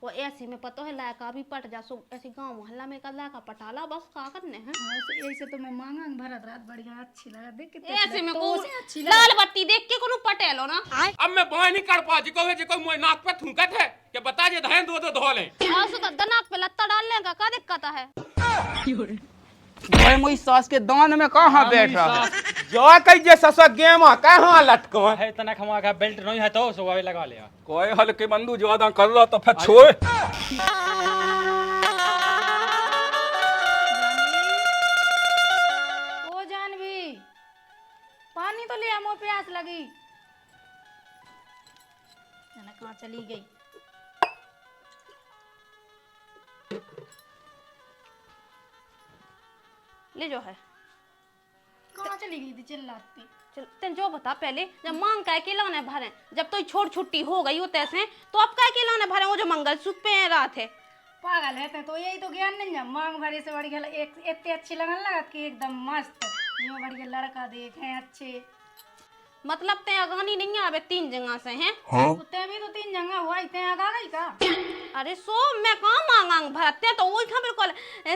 और ऐसे में पता है लायका भी पट जा सो ऐसे गांव मोहल्ला में का लायका पटाला बस का करने हैं। ऐसे तो मैं मांगा भरत रात बढ़िया अच्छी लगा देख के ऐसे में को लाल बत्ती देख के कोनो पटेलो ना। अब मैं बाय नहीं कर पा जी को मोय नाक पे थूकत है कि बता जे धैन दो तो धो ले। हां सो नाक पे लत्ता डालने का दिक्कत है। भाई मोई सास के दान में कहां बैठा जो कई जे ससुर गेम कहां लटको है तना खमा का बेल्ट नहीं है तो सुबह लगा ले कोई हल्के बंदू ज्यादा कर लो तो फिर छोड़। ओ जानवी पानी तो ले मो प्यास लगी जाने कहां चली गई। ले जो है कहां चली गई थी चिल्लाती। चल तेन जो बता पहले जब मांग का के लाने भरे जब तो छोड़ छुट्टी हो गई होते से तो अब का के लाने भरे वो जो मंगलसूत्र पे रहा थे पागल है तो यही तो ज्ञान नहीं है। मांग भरे से बड़ी एक इतने अच्छी लगन लगा कि एकदम मस्त ये बढ़िया लड़का देखे अच्छे मतलब ते अगानी नहीं आवे 3 जगह से हैं। ते भी तो 3 जगह हुआ इतने आगा गई का। अरे सो मैं कहां मांगांग भरते तो वही खबर को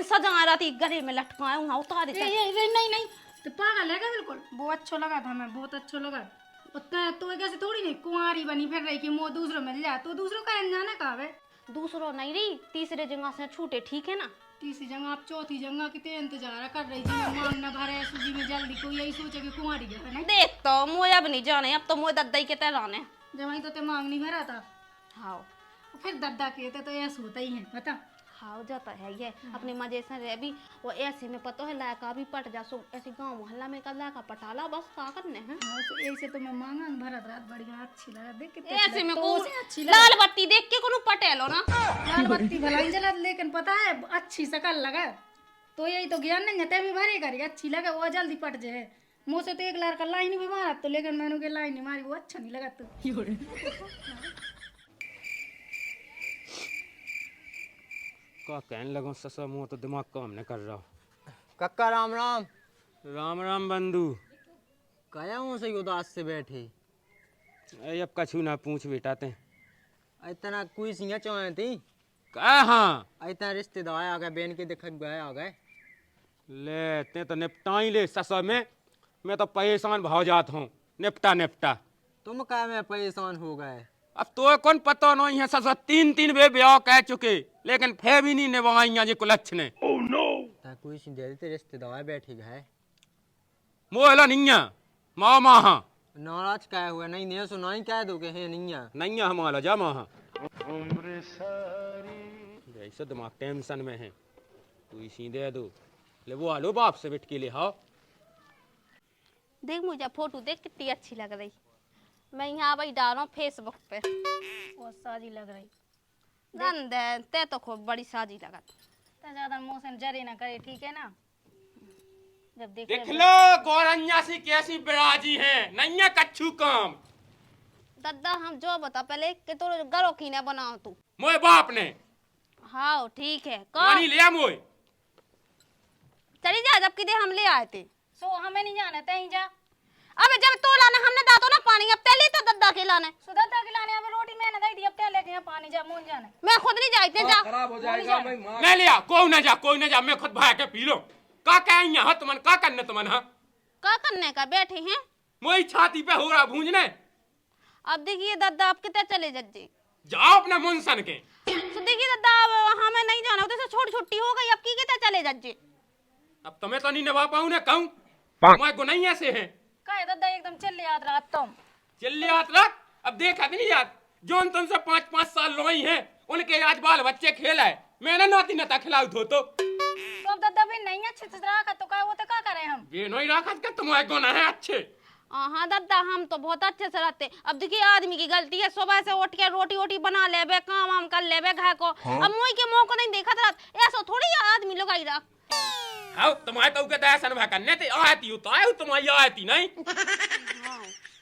सजा राती गले में लटकाए वहां उतार दे। ये नहीं तो पागल है क्या बिल्कुल। वो अच्छा लगा था हमें बहुत अच्छा लगा। उतना तो कैसे थोड़ी नहीं कुंवारी बनी फिर रही कि वो दूसरों मिल जाए तो दूसरों का जाने का है दूसरों नहीं रही तीसरे जगह से छूटे ठीक है ना। तीसरी जगह आप चौथी जगह कितने इंतजार कर रही थी मांग न भरे सूजी में जल्दी कोई यही सोचे कि कुंवारी गया नहीं। देख तो मोय अब नहीं जाने अब तो मोय दद्दाई के तहराने जब वही तो ते मांग नहीं भरा था। हाँ फिर दद्दा कहते तो ऐसा होता ही है बता। हाँ जाता है ये अपने मजे से रह भी वो ऐसे में पता है लायका भी पट जा सो ऐसे गांव मोहल्ला में का लायका पटाला बस का करने हैं। ऐसे तो मैं मांगा भरत रात बढ़िया अच्छी लगा देख के ऐसे में को लाल बत्ती देख के कोनो पटेलो ना। लाल बत्ती भलाई जला लेकिन पता है अच्छी शकल लगा तो यही तो ज्ञान नहीं है भी भरे करी अच्छी लगा वो जल्दी पट जाए। मुँह से तो एक लड़का लाइन भी मारा तो लेकिन मैंने के लाइन नहीं मारी वो अच्छा नहीं लगा तो का कहने लगो ससुर मुंह तो दिमाग काम नहीं कर रहा। कक्का राम राम। राम राम बंधु कया हूँ सही उदास से बैठे अब कछु ना पूछ बेटा ते इतना कोई सिंह चाहे थी कहाँ इतना रिश्तेदार आ गए बहन के देख गए आ गए ले ते तो निपटा ही ले ससुर में मैं तो परेशान भाव जात हूँ निपटा तुम क्या में परेशान हो गए। अब तो कौन पता नहीं है ससुर 3 बे ब्याह कह चुके लेकिन फिर भी नहीं निभाई जी कुलच्छ ने। कोई सिंह दे देते रिश्तेदार बैठे गए मोहला नहीं मामा नाराज क्या हुआ नहीं सुना ही कह दोगे है नहीं हमारा जा माहा ऐसा दिमाग टेंशन में है तू इसी दे दो ले वो आलो बाप से बैठ के ले हाँ देख मुझे फोटो देख कितनी अच्छी लग रही मैं यहाँ भाई डाल रहा हूँ फेसबुक पे बहुत साजी लग रही गंदे ते तो खूब बड़ी साजी लगा तो ज्यादा मौसम जरे ना करे ठीक है ना। जब देख लो गौरन्या सी कैसी बिराजी है नहीं कच्छू काम दद्दा हम जो बता पहले कि तो गरो की ना बनाओ तू मोए बाप ने हाँ ठीक है पानी लिया मोए चली जा जब कि दे हम ले आए थे सो हमें नहीं जाना तहीं जा। अबे जब तो लाना हमने दातो ना पानी अब तेली तो दद्दा के लाने सुदत्ता के लाने अब रोटी मैंने दई दी अब ते लेके यहाँ पानी जा मुन जाना मैं खुद नहीं जाते जा खराब हो जाएगा मैं लिया कोई ना जा मैं खुद भाई के पी लो का कहें यहाँ तुमन का करने तुमन हाँ क्या करने का बैठे हैं मोई छाती पे हो रहा भूंजने। अब देखिए दद्दा आप कितने चले जज्जे जाओ अपने मुंसन के तो देखिए दद्दा अब हमें नहीं जाना उधर से छोटी छुट्टी हो गई अब की कितने चले जज्जे अब तुम्हें तो नहीं निभा पाऊँ ना कहूँ तुम्हारे गुनाही ऐसे हैं काय दद्दा एकदम चल याद रहा तुम चिल्ली हाथ रख अब देखा नहीं याद जो तुमसे 5-5 साल लोई हैं उनके आज बाल बच्चे खेला है मैंने नाती नता खिलाऊ तो अब दद्दा भी नहीं अच्छे से रखा तो काय वो तो क्या करें हम ये नहीं रखा के तुम्हारे गुनाह है अच्छे। हाँ दद्दा हम तो बहुत अच्छे से रहते अब देखिए आदमी की गलती है सुबह से उठ के रोटी वोटी बना लेबे काम वाम कर लेबे घर को अब मुई के मुंह को नहीं देखा था ऐसा थोड़ी आदमी लोग आई रहा हाँ तुम्हारे तो के दर्शन भा करने थे आती तो आए तुम्हारी आती नहीं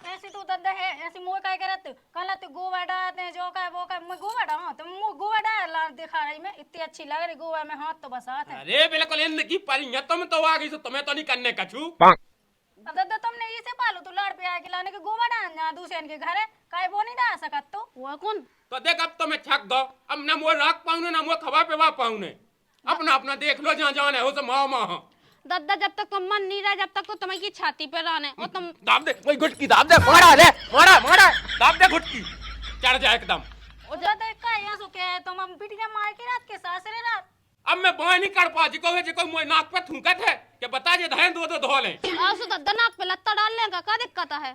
ऐसे तो दद्दा है ऐसे मुंह काय करत कल तो गोवा डालते जो काय वो काय मैं गोवा डाल तो मुंह गोवा डाल दिखा रही मैं इतनी अच्छी लग रही गोवा में हाथ तो बसात है। अरे बिल्कुल इनकी परियां तुम तो आ गई तुम्हें तो नहीं करने कछु दद्दा तुमने इसे पालो तो लाड़ पे आके लाने के गोवा डाल जा दूसरे के घर है काय वो नहीं डाल सकत तो वो कौन तो देख अब तो मैं छक दो, अब ना मुँह रख पाऊँ ना मुँह खवा पे वा पाऊँ ने। अपना अपना देख लो जहाँ जाने हो तो माओ माँ। दादा जब तक तुम मन नहीं रहा जब तक तो तुम्हें की छाती पे रहने और तुम दाब दे, वही गुटकी दाब दे, मारा ले, मारा, दाब दे गुटकी, चढ़ जाए एकदम। उधर देख का यहाँ सो क्या है तुम हम पिटिया मार के रात के सासरे रात। अब मैं बाय नहीं कर पा जिको मुझे नाक पे थूकत है कि बता जे धैन दो धो ले। आसु दादा नाक पे लत्ता डालने का क्या दिक्कत है?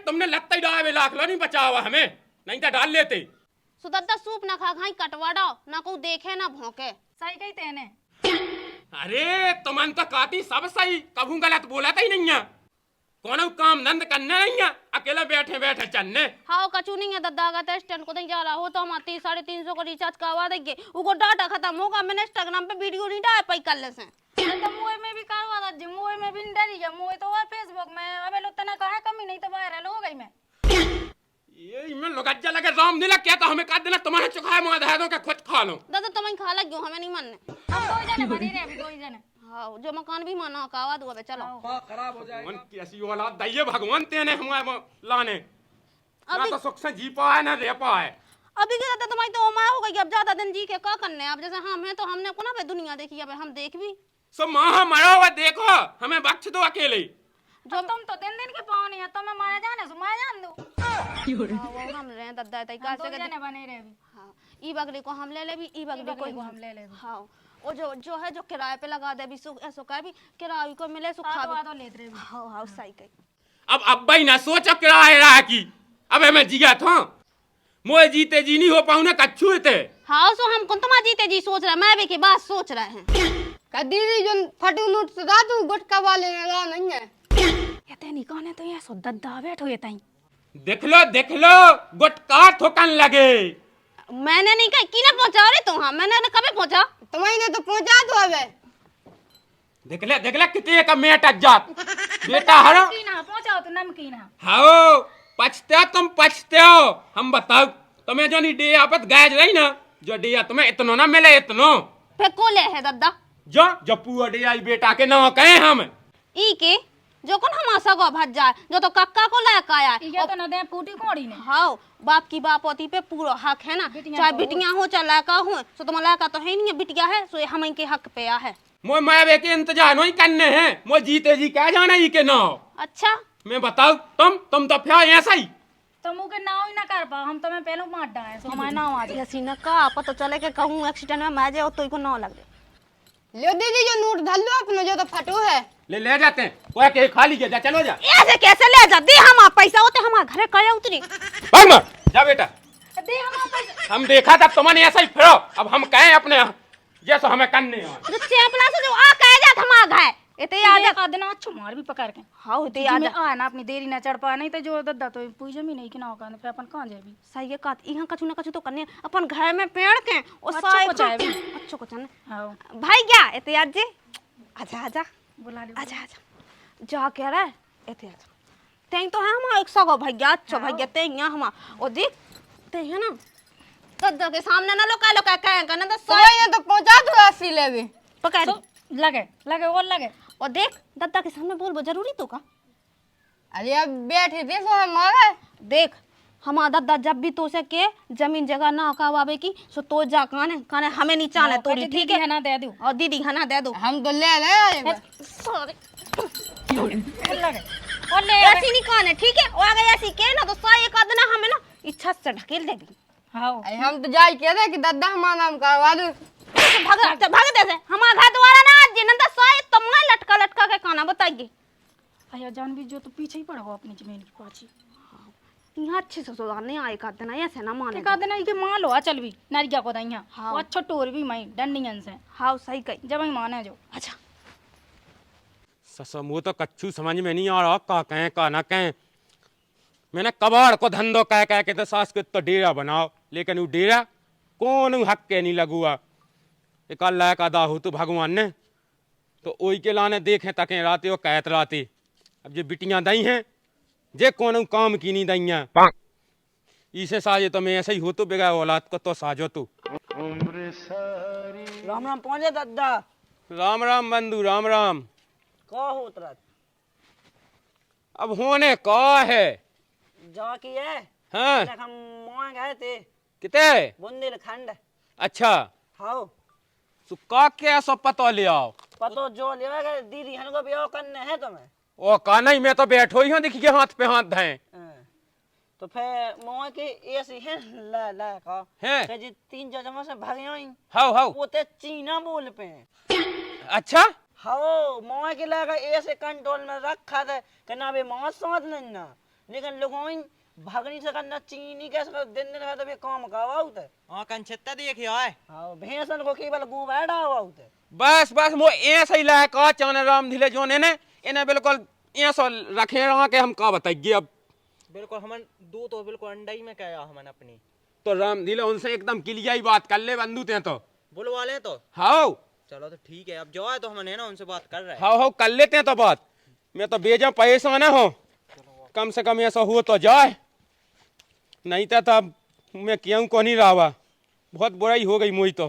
तुमने लत्ता ही डाले लाख लो नहीं बचा हुआ हमें, नहीं तो डाल लेते। सुदद्दा सूप ना खा खाई कटवा डाओ ना को देखे ना भौंके। सही कही तेने। अरे तुमन तो काती सब सही, कभू गलत बोला ही नहीं है। कोनो काम धंध करना नहीं है, अकेले बैठे बैठे चलने। हाँ कचू नहीं है दादा, अगर तो स्टैंड को नहीं जा रहा हो तो हम 350 का रिचार्ज करवा देंगे। उनको डाटा खत्म होगा, मैंने इंस्टाग्राम पे वीडियो नहीं डाल पाई कर ले से। तो मुए में भी करवा दा जी, मुए में भी डरी गया, मुए तो और फेसबुक में अबे लो तना कहा कमी नहीं तो वायरल हो गई मैं। ये मैं लुगज्जा लगे राम दिला क्या तो हमें काट देना, तुम्हारे चुकाए मुँह दे दो के खुद खा लो। दादा तुम्हें खा लग हमें नहीं मानने। हम दो जने बने रहे, अभी दो ही जने। हाँ जो मकान भी माना कावा दो अबे चलो। मन कैसी औलाद दैये भगवान तेने हमारे लाने, ना अभी तो सुख से जी पाए ना रह पाए। अभी क्या दादा तुम्हारी तो उम्र हो गई, अब ज्यादा दिन जी के क्या करने। अब जैसे हम हैं तो हमने को ना दुनिया देखी, अब हम देख भी। सो माँ मरो हुआ देखो, हमें बख्श दो अकेले। जो तुम तो दिन दिन के पाओ नहीं है, तो मैं मारा जाने सो मारा जान दो। वो हम रहे दादा तई का दो से जने बने रहे अभी। हाँ ई बगड़ी को हम ले ले भी, ई बगड़ी को हम ले ले। हाँ और जो है जो किराए पे लगा दे भी सुखा भी किराए को मिले सुखा भी। तो लेते रहे। हाँ हाँ सही कही। अब भाई ना सोचो किराए रहा की, अब मैं जिया था मोए जीते जी नहीं हो पाऊँ ना कच्छू थे। हाँ सो हम कौन तुम्हारा जीते जी सोच रहे, मैं भी की बात सोच रहे हैं। दीदी जो फटू नोट सदा तू गुटका वाले में ला नहीं है। ये तेनी कौन है तो ये सो दद्दा बैठो ये ताई। देख लो गुटका ठोकन लगे। मैंने नहीं कही की ना पहुंचा रहे तुम। हाँ मैंने कभी पहुंचा, तुम्हारी तो पहुंचा दो अबे। देख ले कितने का मेट जात बेटा हरो नमकीन है, पहुंचाओ तो नमकीन है। हाँ पछते हो। हम बताओ तुम्हें जो नहीं डे आपत गाज रही ना, जो डे तुम्हें इतनो ना मिले इतनो फिर को ले है दादा जो पुआ डे आई बेटा के ना कहे हम ई के जो कौन हम सगो भज जाए, जो तो कक्का को लायक आया है। ये तो न दे फूटी कोड़ी ने। हाँ बाप की बापोती पे पूरा हक है ना, चाहे बिटियां हो चाहे लड़का हो। सो तुम लड़का तो है नहीं है, बिटिया है सो हम इनके हक पे आ है। मोए मावे के इंतजार नहीं करने हैं, मोए जीते जी क्या जाना ही के ना। अच्छा मैं बताओ तुम तो फिर ऐसा ही तो मुके नाव ही ना कर पा, हम तो मैं पहले मार डाए सो हमारे नाव आ जाए। ऐसी न का पता चले के कहूं एक्सीडेंट में मैं जाए तो को ना लगे। ले दीदी जो नोट धर लो अपना जो तो फटू है। ले जाते हैं वो के खाली के जा चलो जा। ऐसे कैसे ले जा दे, हम पैसा होते हमारे घरे कया उतरी। भाग मत जा बेटा, दे हम पैसा। हम देखा था तुमने ऐसा ही फिरो, अब हम कहें अपने जैसा हमें करने हैं। जो चेपला से जो आ कह जा हमारा घरे इते याद है का दिन अच्छो मार भी पकड़ के। हां इते याद है। आ ना अपनी देरी ना चढ़ पा, नहीं तो जो दद्दा तो पूछ जमी नहीं कि ना का फिर अपन कहां जाबी। सही है का इहां कछु ना कछु तो करने अपन घर में पेड़ के और अच्छो साए को जाएबी। अच्छो को चने हां भाई क्या इते याद जे आजा आजा बुला ले। आजा आजा जा कह रहा है इते आजा तें तो है हम 100 गो भैया अच्छो भैया ते यहाँ हम और देख ते है ना दद्दा के सामने ना लोका लोका कह करना तो तुम्हारी तो पहुंचा दो अस्सी ले भी। पकड़ लगे और लगे। और देख दद्दा के सामने बोल जरूरी तो का। अरे अब बैठे थे सो हम आवे। देख हमारा दादा जब भी तो से के जमीन जगह ना हकावावे की सो तो जा काने हमें नहीं चाले तोड़ी ठीक है ना दे दूं और दीदी हना दे दो। हम तो ले ले सॉरी लगे और ले। ऐसी नहीं काने ठीक है, और अगर ऐसी के ना तो सारे एक आदना हमें ना इच्छा से ढकेल देगी। हां हम तो जाई कह रहे कि दादा हमारा नाम करवा दो। भाग दे से हमारा घर द्वारा ना आज जिनंदा सारे तमाम लटका के खाना बताइए। अया जान भी जो तो पीछे ही पड़ा हो अपनी जमीन की पाछी। यहाँ अच्छे से सुधारने आए का देना ऐसे ना माने का देना के मान लो चल भी नारिया को दइया। हाँ। वो अच्छा टोर भी मई डंडियन से। हाँ सही कही जब ही माने जो। अच्छा ससमो तो कच्चू समझ में नहीं आ रहा का कहें का ना कहें। मैंने कबाड़ को धंधो कह के तो सास के तो डेरा बनाओ, लेकिन वो डेरा कौन हक के नहीं लगुआ। एक अल्लाह का दा हो तो भगवान ने तो ओई के लाने देखे तके राते वो कहत राते अब जे बिटियां दई हैं जे कौन काम की नहीं दइया इसे साजे तो मैं ऐसे ही हो तो बेगा औलाद को तो साजो तू। राम राम पहुंचे दादा। राम राम बंधु राम राम। का हो उतरत अब होने का है जा की है हाँ देख हम मोए गए थे किते बुंदेलखंड। अच्छा हाँ तो का क्या सब पता ले आओ पतो जो लेवा गए दीदी हन को ब्याह करने है तुम्हें। ओ का नहीं मैं तो बैठो ही हूँ देखिए हाथ पे हाथ धए हाँ। तो फिर मोए के ऐसी है ला ला का हैं फिर जी 3 जजमा से भाग आई हाउ हाउ वो ते चीना बोल पे। अच्छा हाँ मोए के लगा ऐसे कंट्रोल में रखा था कि ना बे मौत समझ नहीं ना लेकिन लोगों भागनी से करना चीनी कैसे दिन दिन है तो भी काम का आउत है। हाँ कंचत्ता देखिए आए हाँ भैंसन को केवल गू बैठा आउत है। बस बस वो ऐसा ही लायक का चाने राम धिले जोने ने इन्हें बिल्कुल ऐसा रखे रहा के हम का बताइए अब बिल्कुल हमन दू तो बिल्कुल अंडा ही में क्या हमन अपनी तो राम धिले उनसे एकदम क्लियर ही बात कर ले बंधु ते तो बुलवा ले तो हाउ चलो तो ठीक है अब जो है तो हमन है ना उनसे बात कर रहे हैं। हाउ हाउ कर लेते हैं तो बात मैं तो बेजा पैसा ना हो कम से कम ऐसा हुआ तो जाए नहीं था तब मैं क्यों को नहीं रहा बहुत बुराई हो गई मुझी तो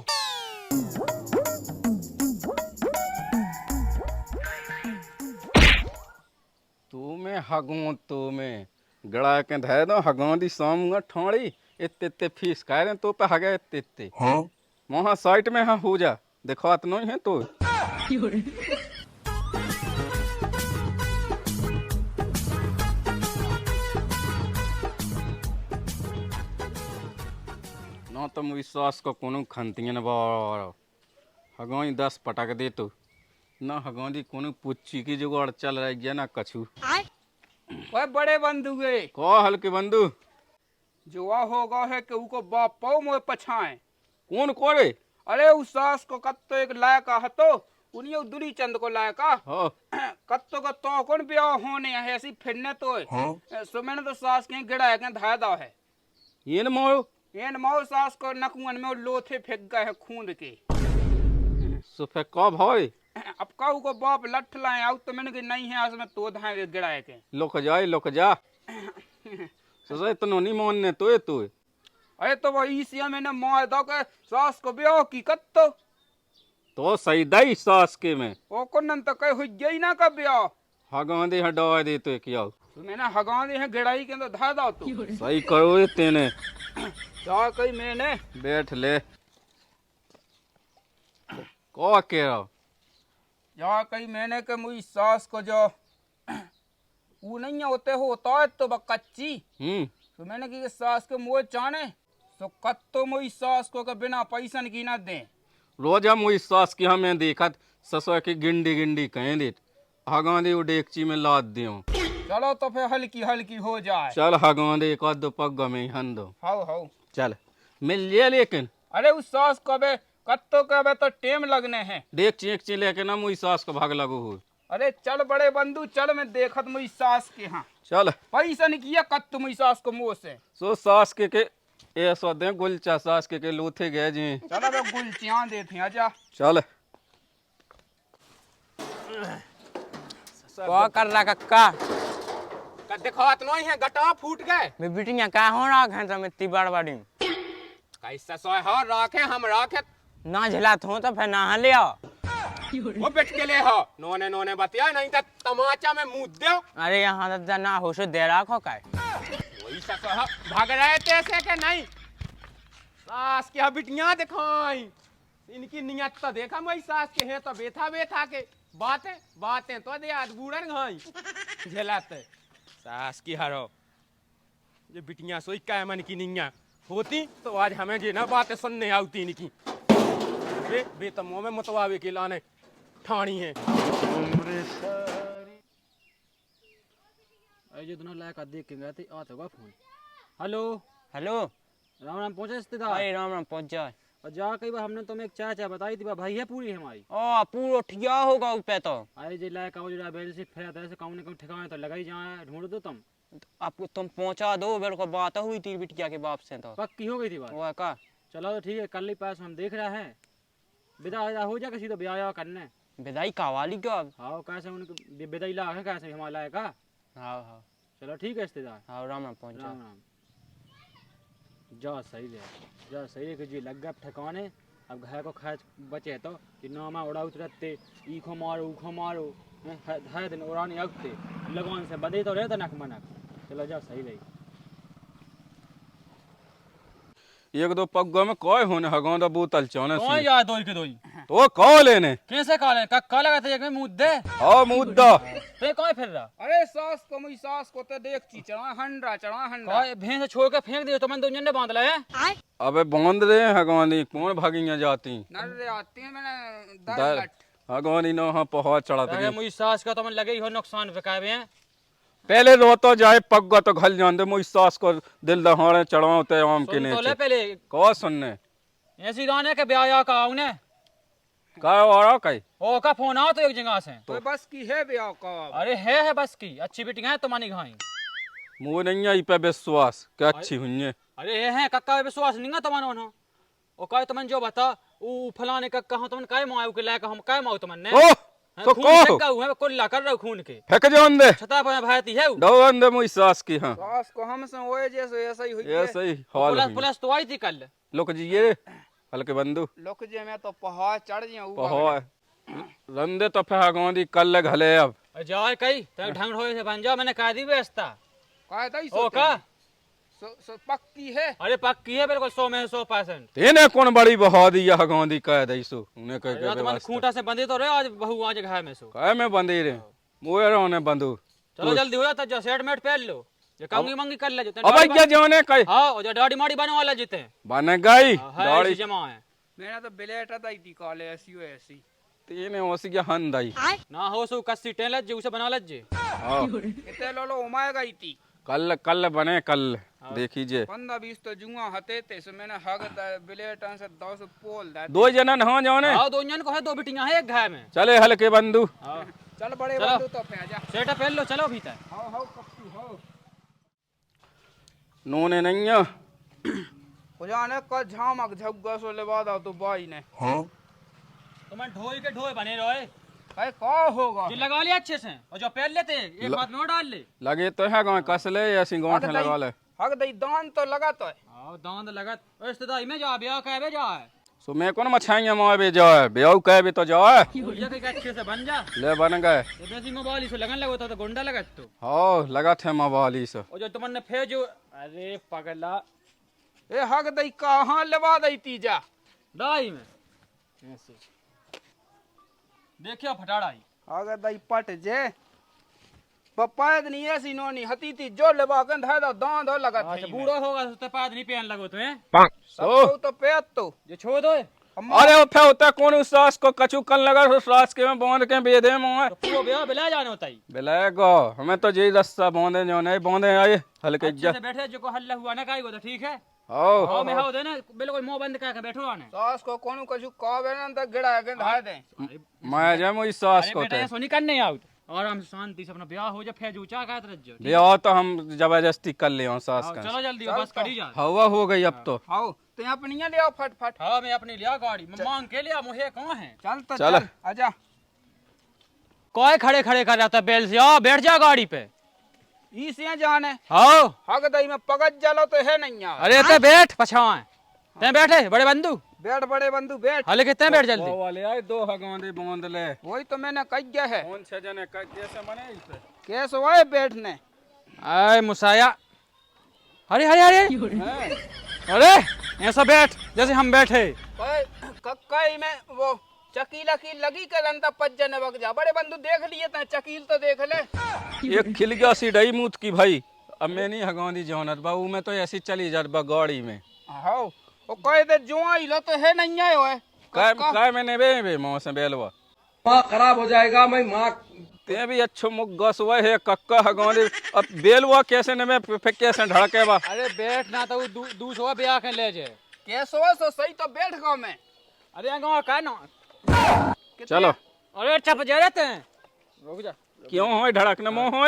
तू में हगों तो में गड़ा के धै दो हगों दी सामूंगा ठोड़ी इत्ते इत्ते फीस कह रहे तो पे हगे इत्ते इत्ते हाँ वहाँ साइट में हाँ हो जा देखो इतना ही है तो ना तो विश्वास को कोनो खंतियन बार हगों 10 पटक दे तो ना हगों दी कोनो पुच्ची की जुगाड़ चल रही है ना कछु ओए बड़े बंधु गे को हल्के बंधु जुआ होगा है कि उको बाप पाओ मोए पछाए। कौन कोरे अरे उस सास को कत्तो एक लायका हतो उन्हीं दुरी चंद को लायका हो कत्तो का तो कौन ब्याह होने है ऐसी फिरने तो सो मैंने तो सास के गिड़ा है धाया दा है ये न मोयो एन माओ सास को नकुअन में लोथे फेंक गए है खून के सुफे कब होय अब काऊ को बाप लठ लाए आउ तो मैंने कि नहीं है आज में तो धाए गिड़ा के लोक जा सो इतना नहीं मानने तो अरे तो वो इसिया मैंने मार दो के सास को ब्याह की कत्तो तो सही दई सास के में ओ कोनन तो कह हो गई ना का ब्याह हगांदे हडा दे तो क्या तो मैंने हगाने है गिड़ाई के अंदर धा दो तू सही करो ये तेने जा कही मैंने बैठ ले को के रहो जा कही मैंने के मुई सास को जो वो नहीं होते होता है तो कच्ची तो मैंने की सास के मुँह चाने तो कत्तो मुई सास को के बिना पैसन की ना दे रोज हम वही सास की हमें देखत ससुर की गिंडी गिंडी कहें दे हगांदे वो डेकची में लाद दियो चलो तो फिर हल्की हल्की हो जाए चल हगांदे एक आध पग में हन दो हाउ हाउ चल मिल लिया लेकिन अरे उस सास को बे कत्तो के बे तो टेम लगने हैं डेकची एक ची लेके ना मुई सास को भाग लगो हो अरे चल बड़े बंधु चल मैं देखत मुई सास के हाँ चल पैसा नहीं किया कत्तो मुई सास को मुँह से सो सास के ऐसा दे गुलचा सास के लोथे गए जी चलो बे गुलचियां देते हैं आजा चल क्या कर रहा कक्का का देखो इतना ही है गटा फूट गए मैं बिटिया का हो रहा है तो मैं तिबाड़ बाड़ी कैसा सोए हो राखे हम राखे ना झला तो फिर नहा ले आओ वो बैठ के ले हो नोने नोने बतिया नहीं तो तमाचा में मुंह दे अरे यहाँ तो ना हो सो दे रखो का वही सा कहा भाग रहे थे ऐसे के नहीं सास की बिटियां दिखाई इनकी नियत तो देखा मैं सास के है तो बेथा बेथा के बातें बातें तो दे आज बूढ़न घाई झेलाते सास की हरो ये बिटियां सोई का मन की निया होती तो आज हमें जी ना बातें सुनने आती इनकी बे तो मुंह में मतवावे के लाने ठाणी है जो दोनों लायक देख के गए थे आता होगा phone hello hello Ram Ram पहुंचे रिश्तेदार अरे राम राम पहुंच जाए और जा कई बार हमने तुम्हें एक चाचा बताई थी भाई है पूरी हमारी ओ पूरा ठिया होगा उस पे तो अरे जे लायक आओ जरा बेल से फिर ऐसे कौन ने कौन ठिकाने तो लगा ही जाए ढूंढ दो तुम आपको तुम पहुंचा दो मेरे को बात हुई थी बिटिया के बाप से तो पक्की हो गई थी बात वो है का चलो तो ठीक है कल ही पास हम देख रहे हैं विदा हो जा किसी तो ब्याह करने विदाई कावाली क्यों अब हाँ कैसे उनके विदाई ला है कैसे हमारा लायक का हाँ हाँ चलो ठीक है रिश्तेदार हाँ राम राम पहुंच राम राम जा सही है जा सही है कि जी लग गया ठिकाने अब घर को खर्च बचे तो कि नामा उड़ा उतरते ईखो मारो हर दिन उड़ाने अगते लगान से बदे तो रहता नक मनक चलो जा सही रही। एक दो पग्गो में कोई होने हगोंदा बोतल चौने कौन याद दोई के दोई तो कौ लेने कैसे काले कक्का लगा था एक में मुद्दे ओ मुद्दा ते कौन फिर रहा अरे सास को मुई सास को तो देख ची चढ़ा हंडा कौन भैंस छोड़ के फेंक दियो तो मन दोनों ने बांध लाए अबे बांध रहे हैं हगवानी कौन भागियां जाती नर रे आती है मैंने दर दर लट हगवानी नो हाँ पहुंच चढ़ा अरे मुझी सास का तो मन लगे ही हो नुकसान फेंकावे हैं पहले रोतो जाए पग्गा तो घल जान दे मुझ सास को दिल दहाड़े चढ़ाते आम के सुन तो ले नीचे पहले को सुनने ऐसी दाने के ब्याह का आउने का और कई ओ का फोन आओ तो एक जगह से तो बस की है ब्याह का अरे है बस की अच्छी बेटी है तो मानी घाई मुँह नहीं आई पे विश्वास क्या अच्छी हुई है अरे है कक्का विश्वास नहीं तो मानो ना ओ काय तुमन जो बता ऊ फलाने कक्का हो तुमन काय माऊ के लायक हम काय माऊ तुमन ने ओ तो खून को फेंका हुआ है कुल्ला कर रहा खून के फेंक जान दे छता पर भाती है ऊ। डोन दे मुझ सास की हाँ सास को हमसे होए जैसे ऐसा ही हुई है ऐसे ही हाल पुलिस हुई पुलिस तो आई थी कल लोग जी ये हल्के बंधु लोग जे में तो पहाड़ चढ़ जिया ऊपर पहुंच रंदे तो फिर हगवानी कल घले अब जाए कई ते ढंग होए से बन जा मैंने कह दी व्यवस्था कहा दई ओ का सो पक्की है अरे पक्की है बिल्कुल 100 में 100%। तेने कौन बड़ी बहा दी यह हगवानी कह दई सो उन्हें कह अरे के तो मन खूंटा से बंधे तो रे आज बहू आज घर में सो कह में बंदी रे मुए रोने बंधु चलो जल्दी हो जा सेट मेट पहन लो ये कंगी मंगी कर ले अब क्या जाने कई हां जो दाढ़ी माड़ी बनवा वाला जीते बन गई है दाढ़ी जमा है मैंने तो बिलेट दई थी कॉले ऐसी तेने ओसी के हन दई ना हो सो कस्सी टेन लज उसे बना लज हाँ इतने लोलो उमाए गई थी कल कल बने कल देखीजिए 15-20 तो जुआ हते थे सो मैंने हग बिलेट से 200 पोल दा दो जनन हाँ जाने हां दो जन को है दो बिटियां है एक घर में चले हल्के बंधु चल बड़े चलो। बंधु तो पे जा सेट पहन लो चलो भीतर हां कप्पू हो नूने नहीं है हो जाने का झामक झग्गा सो लेवा दा तो बाई ने तो मैं ढोई के ढोए बने रहे कहे का होगा जी लगा लिया अच्छे से और जो पहन लेते एक बात में और डाल ले लगे तो है गाँव कसले ऐसी गाँठ लगा ले हग दई दान तो लगा तो है आओ दांत लगत रिश्तेदारी में जा ब्याह कहवे जा है सो मैं कौन मछाइया माँ भी जाए ब्याह कह भी तो जाए ये के अच्छे से बन जा ले बन गए ये बेसी मोबाइल से लगन लगो तो गुंडा लगत तो हाँ लगा थे मवाली से और जो तुमने फेजो अरे पगला ए हग दई कहां लेवा दई ती जा डाई में ऐसे देखियो फटाड़ाई हग दई पट जे पपायद नहीं ऐसी नोनी हती थी जो लेवा के धा दो दान दो लगा अच्छा बूढ़ो होगा तो पाद नहीं पहन लगो तुम्हें सब तो पेट तो ये छोड़ दो अरे वो फिर होता कौन उस सास को कछु कल लगा उस सास के में बांध के बेदे मोए तो पूरा ब्याह बिला जाने होता ही बिलाएगो हमें तो जी रास्ता बांधे जो नहीं बांधे आए हल्के अच्छे से बैठे जो को हल्ला हुआ ना काई वो तो ठीक है आओ हां मैं हां दे ना बिल्कुल मुंह बंद करके बैठो आने सास को कोनु कछु कहबे ना तो गिड़ा के धा दे मैं जा मुझ सास अरे को बेटा ते ये सोनी करने आउट आराम से शांति से अपना ब्याह हो जा फेज ऊंचा का तरज जो ब्याह तो हम जबरदस्ती कर ले सास का चलो जल्दी बस करी जा हवा हो गई अब तो आओ तो अपनी ले आओ फट फट हाँ मैं अपनी लिया गाड़ी मैं मांग के लिया मुझे कहाँ है चल तो चल। चल आजा कोई खड़े खड़े कर जाता बेल से आओ बैठ जा गाड़ी पे ई से जाने आओ हग दई में पगज जलो तो है नहीं यार अरे ते बैठ पछाए ते बैठे बड़े बंधु बैठ बड़े बंधु बैठ हले कितने बैठ जल्दी वो वाले आए दो हगवांदे बांध ले वही तो मैंने कह गया है कौन से जने कैसे बने इसे कैसे हुआ बैठने आए मुसाया अरे अरे अरे अरे ऐसा बैठ जैसे हम बैठे कई में वो चकीला की लगी के रंता पज्जने वग जा बड़े बंधु देख लिए ता चकील तो देख ले एक खिल गया सी डई मूत की भाई अब मैं नहीं हगवांदी जौनत बाबू मैं तो ऐसी चली जात बा गाड़ी में हां ओ कहे दे जो आई लो तो है नहीं आए होए काय मैंने बे मौ से बेलवा माँ खराब हो जाएगा मैं माँ ते भी अच्छो मुख गस हुआ है कक्का हगवांदी अब बेलवा कैसे ने मैं फिर कैसे ढड़के बा अरे बैठ ना तो दूसरा ब्याह के ले जाए कैसे हो सो सही तो बैठ गाँव में अरे गाँव का ना चलो अरे चप जा रहते हैं रुक जा क्यों हो धड़कने मोह हो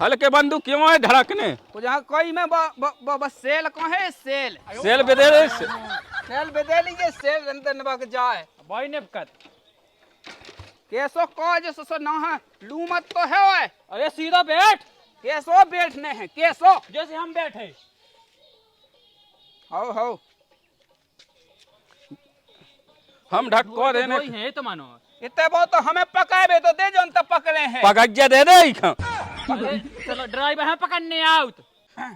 हल्के बंदू क्यों है धड़कने तो जहाँ कोई में बस सेल को है सेल सेल बेदे रे सेल बेदे लीजिए सेल अंदर नबक जाए भाई ने कत कैसो को जो सो ना है लू मत तो है ओए अरे सीधा बैठ कैसो बैठने हैं कैसो जैसे हम बैठे हो हम ढक्को देने वही है तो मानो इतने बहुत तो हमें पकाए तो दे जो अंत पकड़े हैं पगज्जा दे दे अरे चलो ड्राइवर है पकड़ने आउट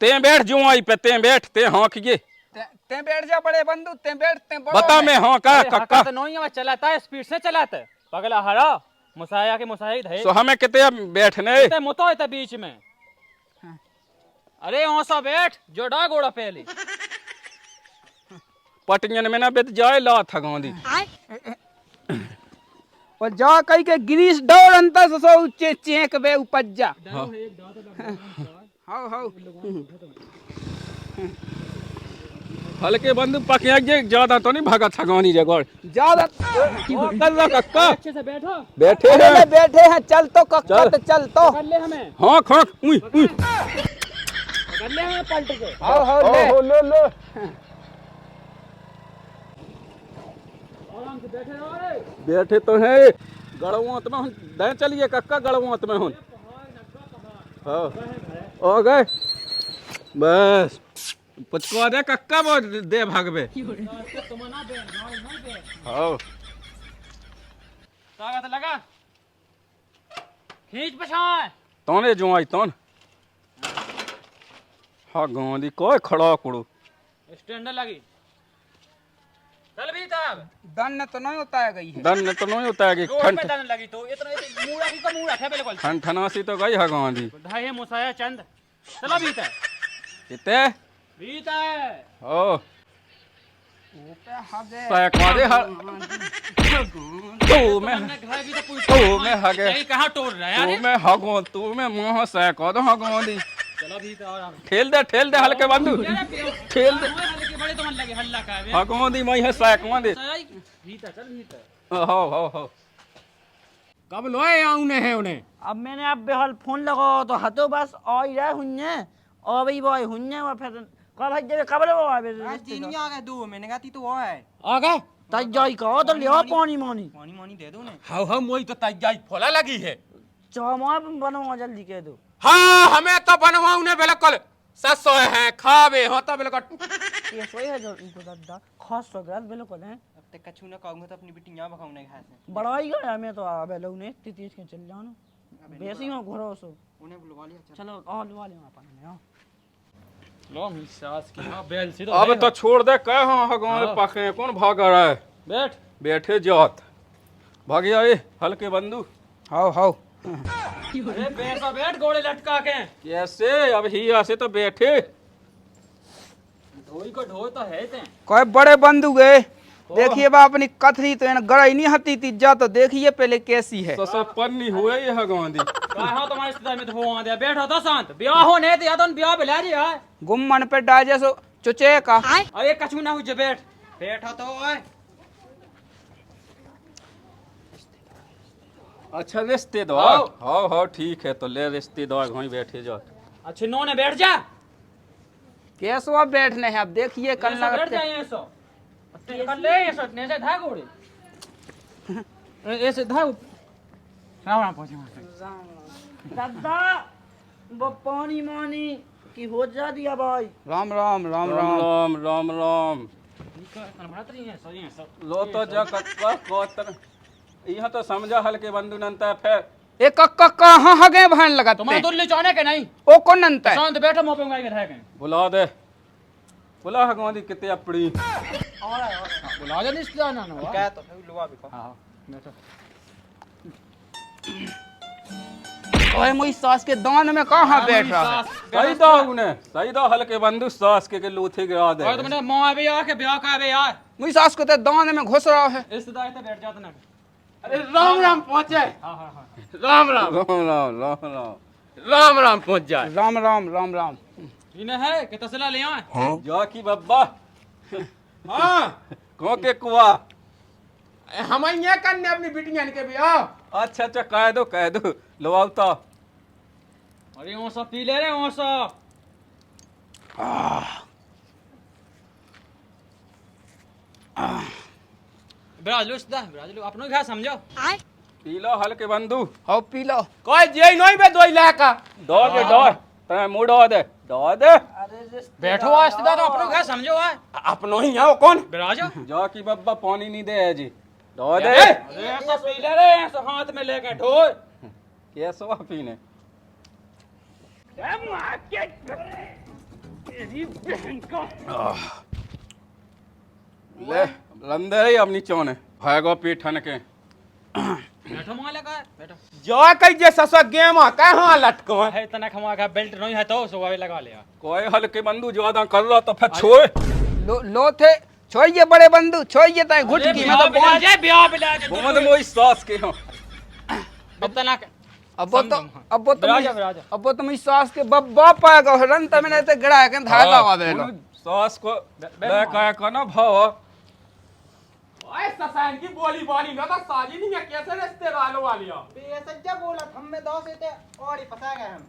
ते बैठ जो आई पे ते बैठ ते हाँक ये ते बैठ जा बड़े बंधु, ते बैठ, ते बड़ो बता मैं हाँ का अरे कक्का हका तो नहीं है, चलाता है स्पीड से चलाता है पगला हरा मुसाया के मुसाहिद है सो हमें कितने बैठने ते मुतो है बीच में। अरे ओसा बैठ जोड़ा गोड़ा पहले पटियन में ना बेत जाए ला था गांधी और जा कहीं के गिरीश डोर अंतर सो चे चेक बे उपज्जा। हाउ हाउ हल्के बंधु पकिया जे ज्यादा तो नहीं भागा था गांधी जगह ज्यादा कर रहा कक्का अच्छे से बैठो बैठे अरे हैं बैठे हैं, चल तो कक्का तो चल तो। कर ले हमें हाँ खा उई उई कर ले हमें पलट के। हाउ हाउ ले लो आराम से बैठे रहो रे। बैठे तो है गड़वात में दे चलिए कक्का गड़वात में हूं हाँ हो गए बस पुचको दे कक्का वो दे भागबे हाँ ताकत लगा खींच पछाड़ तोने जो आई तोन हाँ गांधी कोई खड़ा कुड़ू स्टैंडर लगी चल भी तब दन तो नहीं होता है गई है। दन तो नहीं होता है कि रोड ठंड पे दन लगी तो इतना मूड़ा की का मूड़ा है बिल्कुल ठंड ठनासी तो गई है गांधी ढाई है मुसाया चंद चला भीतर इतने भीतर ओ सैकवा दे हर तू में हमने घर भी तो पूछ तू में हगे यही कहां तोड़ रहा है यार तू में हगो तू में मुंह सैकवा दो हगो दी चलो भीतर आराम ठेल दे हल्के बंधु ठेल दे हल्के बड़े तो मन लगे हल्ला का है हगो दी मैं है सैकवा दे भीतर चल भीतर हो कब लोए आउने हैं उन्हें अब मैंने अब बेहल फोन लगाओ तो हतो बस आ ही रहा हुन्ने और भाई बॉय हुन्ने और फिर कब भाई जब कब लो आवे तीन ही आ गए 2 महीने का तो वो है आ गए तज जाई कहो तो लियो पानी मानी पानी मानी दे दो ने। हाँ मोई तो तैयारी फोला लगी है चामा बनवा जल्दी कह दो। हाँ हमें तो बनवाऊ ने बिल्कुल ससो है खावे हो तो बिल्कुल ये सोई है जो इनको दादा खास तो गल बिल्कुल है। अब तक कछु ना कहूंगा तो अपनी बेटी यहां भगाउने घास है। बड़ाई गया मैं तो आवे लोग ने तीज के चल जाओ ना बेसी हो घोरो सो उन्हें बुलवा लिया। चलो आ लवा ले अपन ने लो मेरी सास की हां बैल सी तो अब तो छोड़ दे कह हाँ हगो पके कौन भाग रहा है बैठ बैठे जात भागिया ए हल्के बंधु हाउ हाउ अरे पैसा बैठ घोड़े लटका के कैसे अब ही ऐसे तो बैठे ढोई को ढो तो है ते कोई बड़े बंधु गए देखिए बा अपनी कथरी तो गड़ाई नहीं हती तीजा तो देखिए पहले कैसी है। ससा पन्नी हुए ये है गांधी कहा तुम्हारे रिश्तेदार में तो हो आ बैठो तो शांत ब्याह होने दे या तो ब्याह बुला रही है गुम्मन पे डाजे सो चुचे का अरे कछु ना हो बैठ बैठो तो ओए। अच्छा रिश्तेदार हाँ ठीक है तो ले रिश्तेदार वहीं बैठे जा अच्छे नो ने बैठ जा कैसो अब बैठने हैं अब देखिए कल बैठ लगते जाए ऐसो कर ले ऐसो ने से धा घोड़े ऐसे धा राम पहुंचे दादा वो पानी मानी की हो जा दिया भाई। राम राम राम राम राम राम राम सब लो तो जा कक्का कोतर यह तो समझा हल्के बंधु नंता फिर एक कक्का कहाँ हगे भान लगाते तुम्हारे दुल्ली चाहने के नहीं ओ कौन नंता है शांत बैठो मोपे गाय के रह गए बुला दे बुला हगवादी कितने अपड़ी बुला जा रिश्तेदार ना हुआ क्या तो फिर लुआ भी हां बैठो ओए मोई सास के दान में कहाँ बैठ रहा है। सही दो हल्के बंधु सास के लूथे गिरा दे और तुमने मां भी आके ब्याह का बे यार मोई सास को तो दान में घुस रहा है। रिश्तेदार तो बैठ जाते ना अरे राम राम पहुंचे हां हां हां राम राम राम राम राम राम राम राम पहुंच जाए राम राम राम राम इन्हें है कि तसला ले आए जा की बब्बा हाँ को के कुआ हम ये करने अपनी बिटियान के भी आओ अच्छा कह दो लो आवता अरे वो सब पी ले रहे वो सब ब्राज लो अपनो घा समझो पी लो हल्के बंधु हो पी लो कोई जे नहीं बे दो इलाका दो ते मुड़ो दे बैठो रिश्तेदार तो अपनो घा समझो आ अपनो ही आओ कौन ब्राज जा की बब्बा पानी नहीं दे जी दो दे अरे सब पी ले रहे सब हाथ में लेके ढोर कैसो पीने ले लंदे ही अपनी चौने भागो पीठन के बैठो मां लगा बैठो जो कई जे ससुर गेम कहाँ लटको है तना खमा का बेल्ट नहीं है तो सुबह लगा लिया कोई हल्के बंदू ज्यादा कर रहा तो फिर छोड़ लो थे छोइए बड़े बंधु छोइए ताई घुट की मैं तो बिला जाए ब्याह बिला जाए बहुत मोई सास के हो तना अब वो तो राजा अब वो तुम इस सास के बब्बा पाएगा रन तमने ते गड़ा के धागा वा देलो सास को ले काय का ना भाव ओए ससान की बोली बाली ना तो साजी नहीं है कैसे रिश्तेदारों वाली हो ये सच्चा बोला हम में 10 थे और ही फंसा गए हम